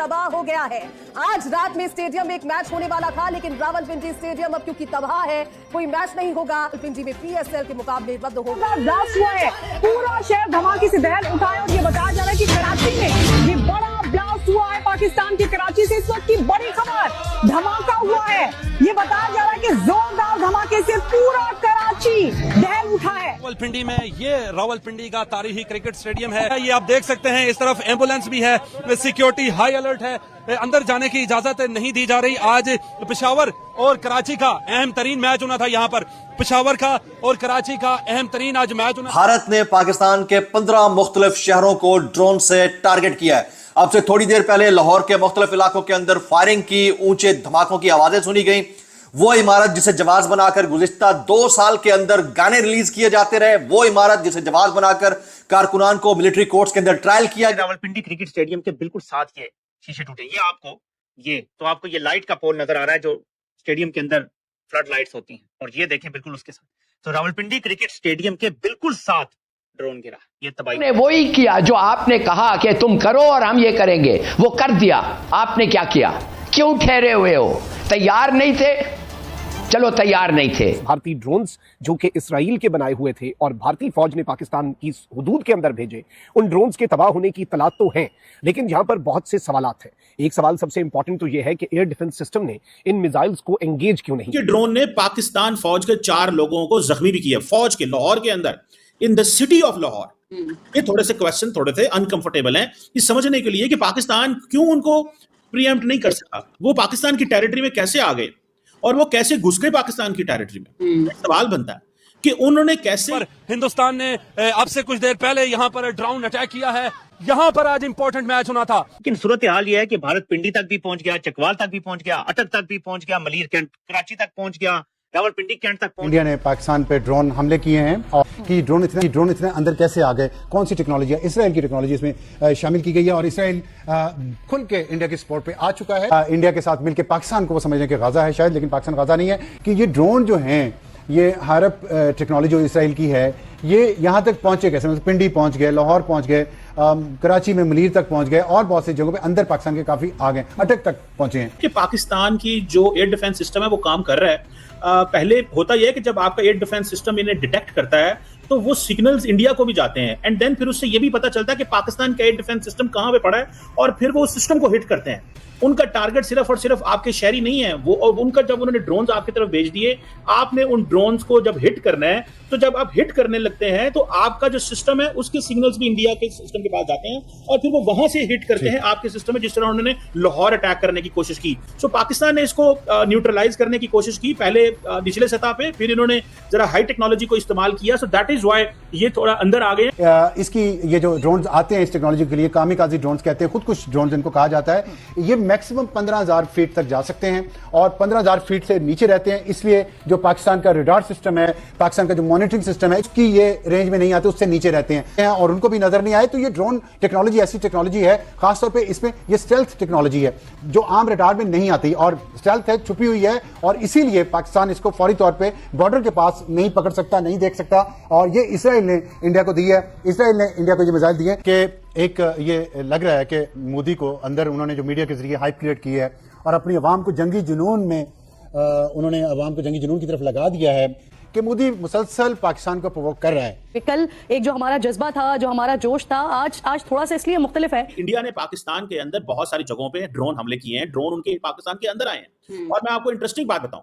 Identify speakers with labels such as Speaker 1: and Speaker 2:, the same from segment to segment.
Speaker 1: तबाह हो गया है। आज रात में स्टेडियम में एक मैच होने वाला था, लेकिन रावलपिंडी स्टेडियम अब क्योंकि तबाह है, कोई मैच नहीं होगा। रावलपिंडी में पीएसएल के मुकाबले रद्द होगा।
Speaker 2: ब्लास्ट हुआ है, पूरा शहर धमाके से दहल उठा है और ये बताया जा रहा है कि कराची में ये बड़ा ब्लास्ट हुआ है। पाकिस्तान के कराची से इस वक्त की बड़ी खबर, धमाका हुआ है। ये बताया जा रहा है कि जोरदार धमाके से पूरा कराची दहल उठा है।
Speaker 3: रावलपिंडी में ये रावलपिंडी का तारीखी क्रिकेट स्टेडियम है। ये आप देख सकते हैं, इस तरफ एम्बुलेंस भी है, सिक्योरिटी हाई अलर्ट है, अंदर जाने की इजाजत नहीं दी जा रही। आज पेशावर और कराची का अहम तरीन मैच होना था। यहाँ पर पेशावर का और कराची का अहम तरीन आज मैच होना।
Speaker 4: भारत ने पाकिस्तान के 15 मुख्तलिफ शहरों को ड्रोन से टारगेट किया है। अब से थोड़ी देर पहले लाहौर के मुख्तलिफ इलाकों के अंदर फायरिंग की, ऊंचे धमाकों की आवाजें सुनी गई। वो इमारत जिसे जवाब बनाकर गुज़िश्ता 2 साल के अंदर गाने रिलीज किए जाते रहे, वो इमारत जिसे जवाब बनाकर कारकुनान को मिलिट्री कोर्ट्स के अंदर ट्रायल किया।
Speaker 5: रावलपिंडी क्रिकेट स्टेडियम के बिल्कुल साथ ये शीशे टूटे। आपको ये लाइट का पोल नजर आ रहा है जो स्टेडियम के अंदर फ्लड लाइट्स होती हैं, और ये देखें बिल्कुल उसके साथ। तो रावलपिंडी क्रिकेट स्टेडियम के बिल्कुल साथ ड्रोन गिरा। ये तबाही
Speaker 6: ने वही किया जो आपने कहा कि तुम करो और हम ये करेंगे, वो कर दिया। आपने क्या किया? क्यों ठहरे हुए हो? तैयार नहीं थे? चलो तैयार नहीं थे।
Speaker 7: भारतीय ड्रोन्स जो कि इसराइल के बनाए हुए थे और भारतीय फौज ने पाकिस्तान की हुदूद के अंदर भेजे, उन ड्रोन्स के तबाह होने की इत्तलात तो हैं, लेकिन यहां पर बहुत से सवालात हैं। एक सवाल सबसे इंपॉर्टेंट तो यह है कि एयर डिफेंस सिस्टम ने इन मिसाइल्स को एंगेज क्यों नहीं किया।
Speaker 8: ड्रोन ने पाकिस्तान फौज के 4 लोगों को जख्मी भी किया, फौज के लाहौर के अंदर, in the city of Lahore. ये थोड़े से क्वेश्चन थोड़े से अनकंफर्टेबल हैं ये समझने के लिए कि पाकिस्तान क्यों उनको प्रीएम्प्ट नहीं कर सका, वो पाकिस्तान की टेरिटरी में कैसे आ गए और वो कैसे घुस गए पाकिस्तान की टेरिटरी में। सवाल बनता है कि उन्होंने कैसे।
Speaker 3: हिंदुस्तान ने अब से कुछ देर पहले यहाँ पर ड्रोन अटैक किया है। यहाँ पर आज इंपॉर्टेंट मैच होना था,
Speaker 5: लेकिन सूरत हाल यह है कि भारत पिंडी तक भी पहुंच गया, चकवाल तक भी पहुंच गया, अटक तक भी पहुंच गया, मलीर कैंट कराची तक पहुंच गया, रावलपिंडी कैंट तक पहुंच।
Speaker 9: इंडिया ने पाकिस्तान पे ड्रोन हमले किए हैं और कि ड्रोन इतने अंदर कैसे आ गए, कौन सी टेक्नोलॉजी है, इसराइल की टेक्नोलॉजी इसमें शामिल की गई है और इसराइल खुल के इंडिया के सपोर्ट पे आ चुका है। इंडिया के साथ मिलकर पाकिस्तान को वो समझने के गाजा है शायद, लेकिन पाकिस्तान गाजा नहीं है कि ये ड्रोन जो हैं, ये हायरअप टेक्नोलॉजी जो इसराइल की है, ये यहाँ तक पहुंचे कैसे? मतलब पिंडी पहुंच गए, लाहौर पहुंच गए, कराची में मलीर तक पहुंच गए और बहुत सी जगहों पे अंदर पाकिस्तान के काफी आ गए, अटक तक पहुंचे हैं।
Speaker 8: कि पाकिस्तान की जो एयर डिफेंस सिस्टम है वो काम कर रहा है। पहले होता यह है कि जब आपका एयर डिफेंस सिस्टम इन्हें डिटेक्ट करता है तो वो सिग्नल्स इंडिया को भी जाते हैं, एंड देन फिर उससे ये भी पता चलता है कि पाकिस्तान का एयर डिफेंस सिस्टम कहां पे पड़ा है, और फिर वो उस सिस्टम को हिट करते हैं। उनका टारगेट सिर्फ और सिर्फ आपके शहरी नहीं है वो, और उनका जब उन्होंने ड्रोन्स आपकी तरफ भेज दिए, आपने उन ड्रोन्स को जब हिट करना है, तो जब आप हिट करने लगते हैं तो आपका जो सिस्टम है उसके सिग्नल्स भी इंडिया के सिस्टम के पास जाते हैं और फिर वो वहां से हिट करते हैं आपके सिस्टम में, जिस तरह उन्होंने लाहौर अटैक करने की कोशिश की। सो पाकिस्तान ने इसको न्यूट्रलाइज करने की कोशिश की, पहले निचले सतह पे, फिर इन्होंने जरा हाई टेक्नोलॉजी को इस्तेमाल किया। सो दैट इज व्हाई ये थोड़ा अंदर आ गए।
Speaker 9: इसकी ये जो ड्रोन्स आते हैं इस टेक्नोलॉजी के लिए कामिकाजी ड्रोन्स कहते हैं, खुद कुछ ड्रोन्स इनको कहा जाता है। ये मैक्सिमम 15,000 फीट तक जा सकते हैं और 15,000 फीट से नीचे रहते हैं, इसलिए जो पाकिस्तान का रडार सिस्टम है, पाकिस्तान का जो मॉनिटरिंग सिस्टम है, उसकी ये रेंज में नहीं आते, उससे नीचे रहते हैं और उनको भी नजर नहीं आए। तो ये ड्रोन टेक्नोलॉजी ऐसी टेक्नोलॉजी है, खासतौर पे इसमें ये स्टेल्थ टेक्नोलॉजी है जो आम रडार में नहीं आती और स्टेल्थ है, छुपी हुई है, और इसीलिए पाकिस्तान इसको फौरी तौर पे बॉर्डर के पास नहीं पकड़ सकता, नहीं देख सकता। और ये इसराइल ने इंडिया को दी है, इसराइल ने इंडिया को ये मिसाइल दी है कि एक ये लग रहा है कि मोदी को अंदर उन्होंने जो मीडिया के जरिए हाइप क्रिएट की है और अपनी अवाम को जंगी जुनून में उन्होंने अवाम को जंगी जुनून की तरफ लगा दिया है कि मोदी मुसलसल पाकिस्तान को प्रोवोक कर रहा है।
Speaker 2: कल एक जो हमारा जज्बा था, जो हमारा जोश था, आज थोड़ा सा इसलिए मुख्तलिफ है।
Speaker 8: इंडिया ने पाकिस्तान के अंदर बहुत सारी जगहों पे ड्रोन हमले किए हैं, ड्रोन उनके पाकिस्तान के अंदर आए हैं। और मैं आपको इंटरेस्टिंग बात बताऊं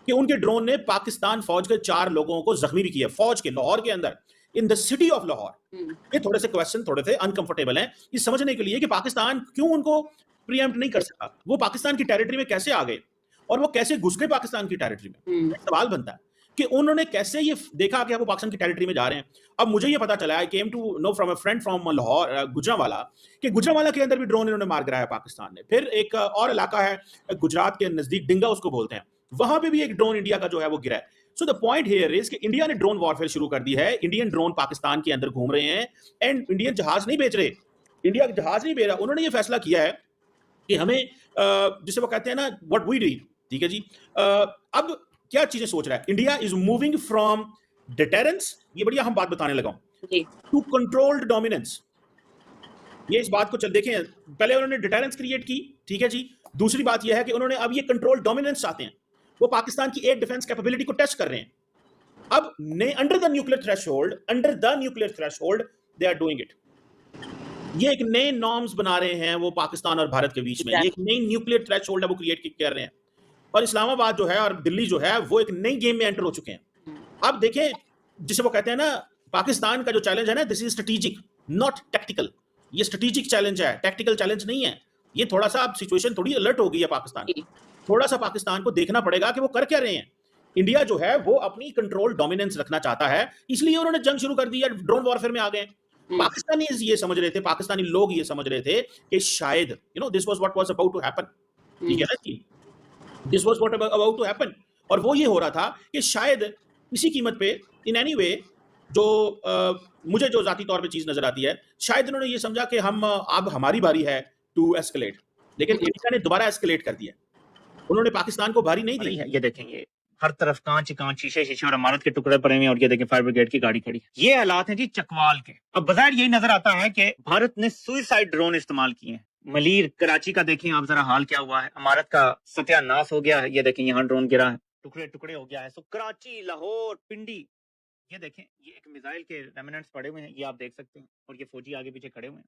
Speaker 8: कि उनके ड्रोन ने पाकिस्तान फौज के 4 लोगों को जख्मी भी किया, फौज के लाहौर के अंदर, in the city of Lahore. ये थोड़े से क्वेश्चन थोड़े से अनकंफर्टेबल हैं ये समझने के लिए कि पाकिस्तान क्यों उनको प्रीएम्प्ट नहीं कर सका, वो पाकिस्तान की टेरिटरी में कैसे आ गए और वो कैसे घुस गए पाकिस्तान की टेरिटरी में। सवाल बनता है कि उन्होंने कैसे ये देखा कि वो पाकिस्तान की टेरिटरी में जा रहे हैं। अब मुझे ये पता चला, I came to know from a friend from Lahore, Gujranwala, कि गुजरांवाला के अंदर भी ड्रोन इन्होंने मार गिराया पाकिस्तान ने। फिर एक और इलाका है गुजरात के नजदीक, डिंगा उसको बोलते हैं, वहां पे भी एक ड्रोन इंडिया का जो है वो गिरा है। So the point here is कि इंडिया ने ड्रोन वॉरफेयर शुरू कर दी है, इंडियन ड्रोन पाकिस्तान के अंदर घूम रहे हैं एंड इंडियन जहाज नहीं बेच रहे, इंडिया के जहाज नहीं बेच रहा। उन्होंने ये फैसला किया है कि हमें जिसे वो कहते हैं ना व्हाट वी डीड, ठीक है जी। अब क्या चीजें सोच रहा है India, is moving from deterrence, ये बढ़िया हम बात बताने लगा हूं, टू कंट्रोल्ड डोमिनेंस। ये इस बात को चल देखें, पहले उन्होंने डिटेरेंस क्रिएट की, ठीक है जी। दूसरी बात यह है कि उन्होंने अब ये कंट्रोल डोमिनेंस चाहते हैं, वो पाकिस्तान की एयर डिफेंस कैपेबिलिटी को टेस्ट कर रहे हैं। अब under the nuclear threshold they are doing it. ये एक नए नॉर्म्स बना रहे हैं वो पाकिस्तान और भारत के बीच में, एक नई न्यूक्लियर थ्रेशोल्ड है वो क्रिएट कर रहे हैं। और इस्लामाबाद जो है और दिल्ली जो है वो एक नई गेम में एंटर हो चुके हैं। अब देखें, जिसे वो कहते हैं ना, पाकिस्तान का जो चैलेंज है ना, this is strategic not tactical. ये स्ट्रेटेजिक चैलेंज है, टैक्टिकल चैलेंज नहीं है। ये थोड़ा सा अब सिचुएशन थोड़ी अलर्ट हो गई है पाकिस्तान की, थोड़ा सा पाकिस्तान को देखना पड़ेगा कि वो कर क्या रहे हैं। इंडिया जो है वो अपनी कंट्रोल डोमिनेंस रखना चाहता है, इसलिए उन्होंने जंग शुरू कर दी है, ड्रोन वॉरफेयर में आ गए। पाकिस्तानी ये समझ रहे थे, पाकिस्तानी लोग ये समझ रहे थे कि शायद this was what was about to happen, ठीक है ना जी, this was what about to happen. और वो ये हो रहा था कि शायद किसी कीमत पे इन एनी वे जो मुझे जो जाती तौर पे चीज नजर आती है, शायद उन्होंने ये समझा कि हम अब हमारी बारी है टू एस्केलेट, लेकिन इंडिया ने दोबारा एस्केलेट कर दिया। उन्होंने पाकिस्तान को बारी नहीं दी है। ये देखेंगे हर तरफ कांच शीशे और इमारत के टुकड़े पड़े हुए हैं, और ये देखें फायर ब्रिगेड की गाड़ी खड़ी है। ये हालात हैं जी चकवाल के। अब बज़ाहिर यही नजर आता है कि भारत ने सुइसाइड ड्रोन इस्तेमाल किए हैं। मलीर कराची का देखें आप जरा हाल क्या हुआ है, इमारत का सत्यानाश हो गया है। ये देखें यहाँ ड्रोन गिरा है, टुकड़े टुकड़े हो गया है। सो कराची, लाहौर, पिंडी, ये देखें ये एक मिसाइल के रेमिनेंट्स पड़े हुए हैं, ये आप देख सकते हैं, और ये फौजी आगे पीछे खड़े हुए हैं।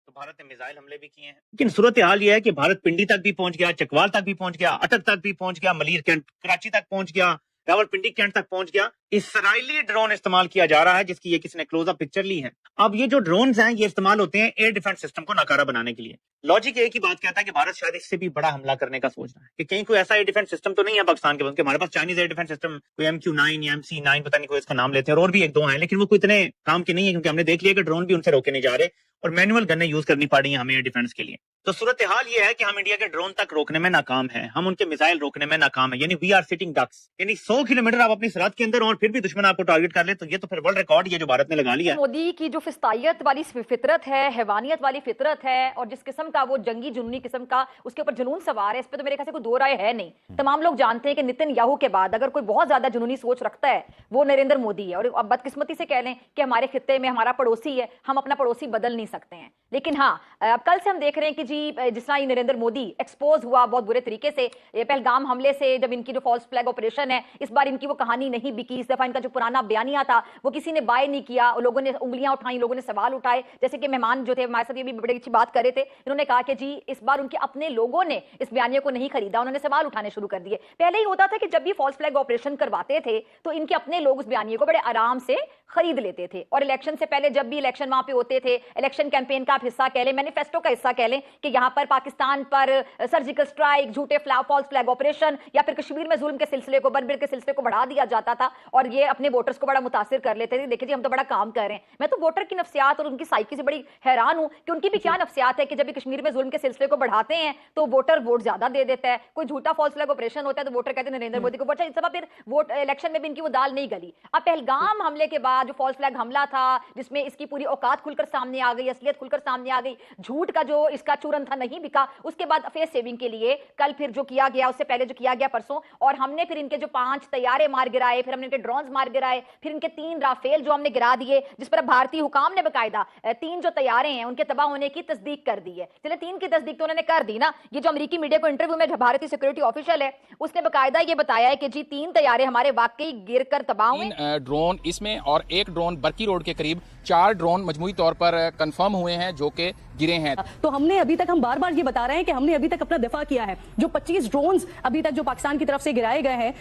Speaker 8: तो भारत ने मिसाइल हमले भी किए हैं, लेकिन सूरत हाल ये है कि भारत पिंडी तक भी पहुंच गया, चकवाल तक भी पहुंच गया, अटक तक भी पहुंच गया, मलीर कैंट कराची तक पहुंच गया, रावलपिंडी कैंट तक पहुंच गया। इसराइली ड्रोन इस्तेमाल किया जा रहा है, जिसकी ये किसी ने क्लोज अप पिक्चर ली है। अब ये जो ड्रोन्स हैं ये इस्तेमाल होते हैं एयर डिफेंस सिस्टम को नाकारा बनाने के लिए। लॉजिक एक ही बात कहता है कि भारत शायद इससे भी बड़ा हमला करने का सोच रहा है, कि कहीं कोई ऐसा एयर डिफेंस सिस्टम तो नहीं है पाकिस्तान के पास, कि हमारे पास चाइनीज एयर डिफेंस सिस्टम कोई MQ9 या MC9 पता नहीं कोई इसका नाम लेते हैं, और भी एक दो हैं, लेकिन वो कोई इतने काम के नहीं है, क्योंकि हमने देख लिया कि ड्रोन भी उनसे रोके नहीं जा रहे और मैनुअल गन्ने यूज करनी पड़ रही है हमें एयर डिफेंस के लिए। तो सूरत हाल ये है कि हम इंडिया के ड्रोन तक रोकने में नाकाम है, हम उनके मिसाइल रोकने में नाकाम है, यानी वी आर सिटिंग डक्स। यानी 100 किलोमीटर आप अपनी सरहद के अंदर और फिर भी दुश्मन आपको टारगेट कर ले, तो ये तो फिर वर्ल्ड रिकॉर्ड ये जो भारत ने लगा लिया।
Speaker 10: मोदी की जो फिस्तायत वाली फितरत है, हैवानियत वाली फितरत है, और जिस किस्म का वो जंगी जुनूनी किस्म का उसके ऊपर जुनून सवार है, इस पे तो मेरे ख्याल से कोई दो राय है नहीं। तमाम लोग जानते हैं कि नेतन्याहू के बाद अगर कोई बहुत ज्यादा जुनूनी सोच रखता है वो नरेंद्र मोदी है। और अब बदकिस्मती से कह लें कि हमारे खित्ते में हमारा पड़ोसी है, हम अपना पड़ोसी बदल नहीं सकते हैं। लेकिन हाँ, अब कल से हम देख रहे हैं कि जी जिस तरह नरेंद्र मोदी एक्सपोज हुआ बहुत बुरे तरीके से पहलगाम हमले से, जब इनकी जो फॉल्स फ्लैग ऑपरेशन है, इस बार इनकी वो कहानी नहीं बिकी। इस दफा इनका जो पुराना बयानिया था वो किसी ने बाय नहीं किया, और लोगों ने उंगलियां उठाई, लोगों ने सवाल उठाए। जैसे कि मेहमान जो थे हमारे साथ ये भी बड़ी अच्छी बात कर रहे थे, इन्होंने कहा कि जी इस बार उनके अपने लोगों ने इस बयानिया को नहीं खरीदा, उन्होंने सवाल उठाने शुरू कर दिए। पहले ही होता था कि जब भी फॉल्स फ्लैग ऑपरेशन करवाते थे तो इनके अपने लोग उस बयानिया को बड़े आराम से खरीद लेते थे। और इलेक्शन से पहले जब भी इलेक्शन वहां पे होते थे, इलेक्शन कैंपेन का आप हिस्सा कह लें, मैनिफेस्टो का हिस्सा कह लें, कि यहां पर पाकिस्तान पर सर्जिकल स्ट्राइक, झूठे फॉल्स फ्लैग ऑपरेशन, या फिर कश्मीर में जुल्म के सिलसिले को, बर्बर के सिलसिले को बढ़ा दिया जाता था, और ये अपने वोटर्स को बड़ा मुतासिर कर लेते थे। देखिए जी हम तो बड़ा काम कर रहे हैं। मैं तो वोटर की नफ्सियात और उनकी साइकी से बड़ी हैरान हूं कि उनकी भी क्या नफ्सियात है कि जब भी कश्मीर में जुल्म के सिलसिले को बढ़ाते हैं तो वोटर वोट ज्यादा दे देता है। कोई झूठा फॉल्स फ्लैग ऑपरेशन होता है तो वोटर कहते हैं नरेंद्र मोदी को वोट। इस दफा फिर वोट इलेक्शन में भी इनकी वो दाल नहीं गली। अब पहलगाम हमले के बाद जो फॉल्स फ्लैग हमला था, जिसमें इसकी पूरी औकात खुलकर सामने आ गई, असलियत खुलकर सामने आ गई, झूठ का जो इसका चूरन था नहीं बिका। उसके बाद फेस सेविंग के लिए कल फिर जो किया गया, उससे पहले जो किया गया परसों, और हमने फिर इनके जो 5 तैयारे मार गिराए, फिर हमने इनके ड्रोन्स मार गिराए, फिर इनके 3 राफेल जो हमने गिरा दिए, जिस पर भारतीय हुकाम ने बकायदा 3 जो तैयारे हैं उनके तबाह होने की तस्दीक कर दी है। चले 3 की तस्दीक तो उन्होंने कर दी ना। ये जो अमेरिकी मीडिया को इंटरव्यू में भारतीय सिक्योरिटी ऑफिशियल है उसने बकायदा ये बताया है कि जी 3 तैयारे हमारे वाकई गिर कर तबाह हुए।
Speaker 11: ड्रोन इसमें और 1 ड्रोन बरकी रोड के करीब 4 ड्रोन मजमूई तौर पर कंफर्म हुए हैं जो कि गिरे हैं।
Speaker 2: तो हमने अभी तक, हम बार बार ये बता रहे हैं कि हमने अभी तक अपना दिफा किया है। जो 25 ड्रोन्स अभी तक जो पाकिस्तान की तरफ से गिराए गए हैं,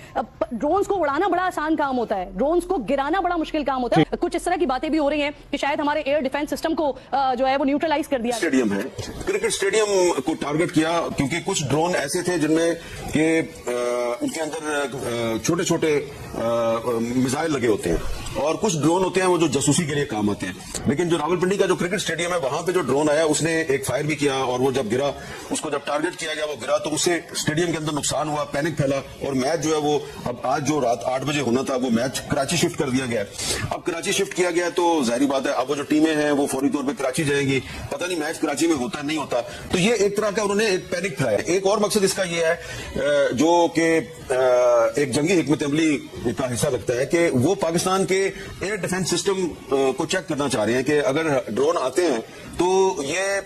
Speaker 2: ड्रोन्स को उड़ाना बड़ा आसान काम होता है, ड्रोन्स को गिराना बड़ा मुश्किल काम होता है। कुछ इस तरह की बातें भी हो रही हैं कि शायद हमारे एयर डिफेंस सिस्टम को जो है वो न्यूट्रलाइज कर दिया।
Speaker 12: स्टेडियम है, क्रिकेट स्टेडियम को टारगेट किया क्योंकि कुछ ड्रोन ऐसे थे जिनमें के उनके अंदर छोटे छोटे मिसाइल लगे होते हैं, और कुछ ड्रोन होते हैं वो जो जासूसी के लिए काम आते हैं। लेकिन जो रावलपिंडी का जो क्रिकेट स्टेडियम है वहां पे जो ड्रोन आया उसने एक फायर भी किया, और वो जब गिरा, उसको जब टारगेट किया गया वो गिरा, तो उससे स्टेडियम के अंदर नुकसान हुआ, पैनिक फैला, और मैच जो है वो अब आज जो रात 8 बजे होना था वो मैच कराची शिफ्ट कर दिया गया है। अब कराची शिफ्ट किया गया तो जाहिर बात है अब वो जो टीमें हैं वो फौरी तौर पर कराची जाएंगी, पता नहीं मैच कराची में होता नहीं होता। तो ये एक तरह का उन्होंने एक पैनिक फैलाया। एक और मकसद इसका ये है जो कि एक जंगी हिकमत अमली का हिस्सा लगता है कि वो पाकिस्तान के एयर डिफेंस सिस्टम को चेक करना चाह रहे हैं कि अगर ड्रोन आते हैं तो ये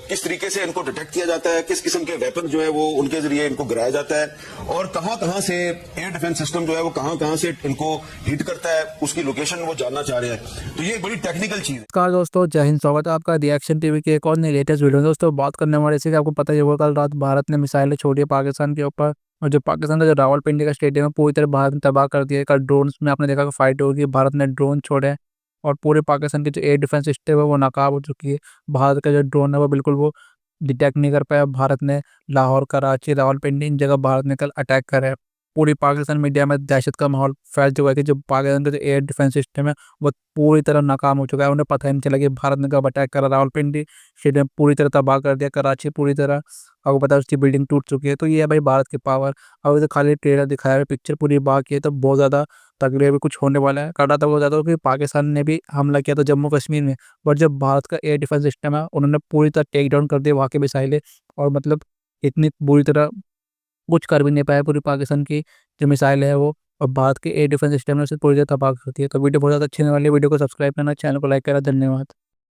Speaker 12: किस तरीके से इनको डिटेक्ट किया जाता है, किस किस्म के वेपन जो है वो उनके जरिए इनको गिराया जाता है और कहां से एयर डिफेंस सिस्टम जो है वो कहां से इनको हिट करता है, उसकी लोकेशन वो जानना चाह रहे हैं। तो ये एक बड़ी टेक्निकल चीज है।
Speaker 13: नमस्कार दोस्तों, जय हिंद। स्वागत है आपका रिएक्शन टीवी के एक और नई लेटेस्ट वीडियो में। दोस्तों बात करने वाले से आपको पता ही होगा, कल रात भारत ने मिसाइलें छोड़ी है पाकिस्तान के ऊपर, और जो पाकिस्तान का जो रावलपिंडी का स्टेडियम है पूरी तरह भारत ने तबाह कर दिया है। कल ड्रोन में आपने देखा कि फाइट होगी, भारत ने ड्रोन छोड़े और पूरे पाकिस्तान की जो एयर डिफेंस सिस्टम है वो नाकाब हो चुकी है। भारत का जो ड्रोन है वो बिल्कुल वो डिटेक्ट नहीं कर पाया। भारत ने लाहौर, कराची, रावलपिंडी इन जगह भारत ने कल अटैक करे। पूरी पाकिस्तान मीडिया में दहशत का माहौल फैल चुका है कि जो पाकिस्तान का जो एयर डिफेंस सिस्टम है वो पूरी तरह नाकाम हो चुका है। उन्हें पता ही नहीं चला कि भारत ने कब अटैक करा। रावलपिंडी स्टेडियम पूरी तरह तबाह कर दिया, कराची पूरी तरह आपको पता है उसकी बिल्डिंग टूट चुकी है। तो ये है भाई भारत की पावर। अब तो खाली ट्रेलर दिखाया है, पिक्चर पूरी बाकी है, तो बहुत ज़्यादा तगड़े अभी कुछ होने वाला है। कड़ा तक हो जाता है कि पाकिस्तान ने भी हमला किया था जम्मू कश्मीर में, बट जब भारत का एयर डिफेंस सिस्टम है उन्होंने पूरी तरह टेक डाउन कर दिया वहाँ की मिसाइलें, और मतलब इतनी बुरी तरह कुछ कर भी नहीं पाया पूरी पाकिस्तान की जो मिसाइल है वो, और भारत के एयर डिफेंस सिस्टम ने उसे पूरी तरह तबाह कर दिया। तो वीडियो बहुत ज़्यादा अच्छी होने वाली है। वीडियो को सब्सक्राइब करना, चैनल को लाइक करना। धन्यवाद।